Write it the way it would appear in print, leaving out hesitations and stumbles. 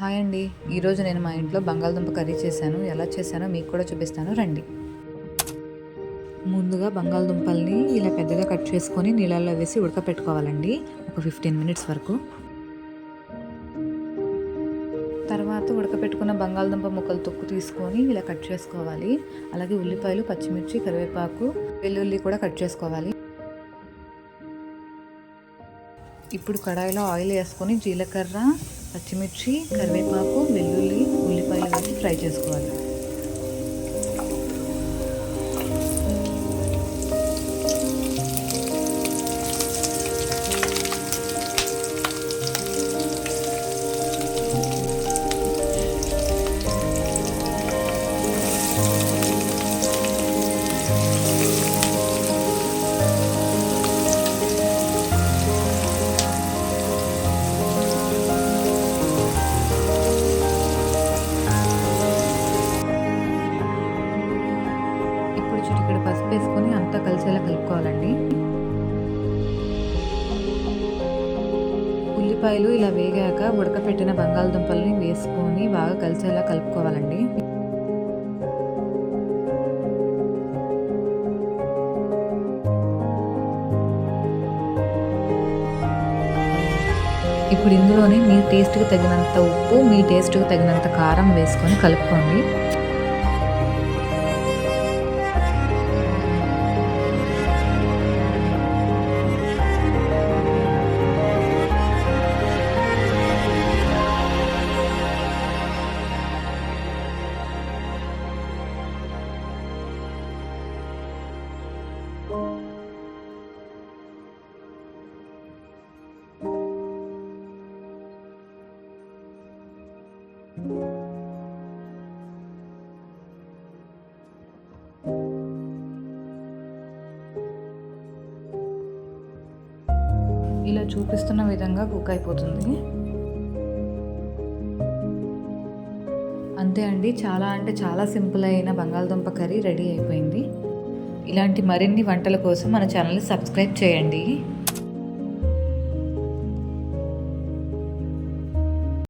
Hi అండి. ఈరోజు నేను మా ఇంట్లో బంగాళదుంప కర్రీ చేశాను. ఎలా చేశానో మీకు కూడా చూపిస్తాను రండి. ముందుగా బంగాళదుంపల్ని ఇలా పెద్దగా కట్ చేసుకొని నీళ్ళల్లో వేసి ఉడకపెట్టుకోవాలండి ఒక 15 మినిట్స్ వరకు. తర్వాత ఉడకపెట్టుకున్న బంగాళదుంప ముక్కలు తొక్కు తీసుకొని ఇలా కట్ చేసుకోవాలి. అలాగే ఉల్లిపాయలు, పచ్చిమిర్చి, కరివేపాకు, వెల్లుల్లి కూడా కట్ చేసుకోవాలి. ఇప్పుడు కడాయిలో ఆయిల్ వేసుకొని జీలకర్ర, పచ్చిమిర్చి, కరివేపాకు, వెల్లుల్లి, ఉల్లిపాయలు వేసి ఫ్రై చేసుకోవాలి. చిటికెడు పసుపు వేసుకొని అంతా కలిసేలా కలుపుకోవాలండి. ఉల్లిపాయలు ఇలా వేగాక ఉడకపెట్టిన బంగాళదుంపల్ని వేసుకొని బాగా కలిసేలా కలుపుకోవాలండి. ఇప్పుడు ఇందులోనే మీ టేస్ట్కి తగినంత ఉప్పు, మీ టేస్ట్కి తగినంత కారం వేసుకొని కలుపుకోండి. ఇలా చూపిస్తున్న విధంగా కుక్ అయిపోతుంది. అంతే అండి, చాలా సింపుల్ అయిన బంగాళదుంప కర్రీ రెడీ అయిపోయింది. ఇలాంటి మరిన్ని వంటల కోసం మన ఛానల్ని సబ్స్క్రైబ్ చేయండి.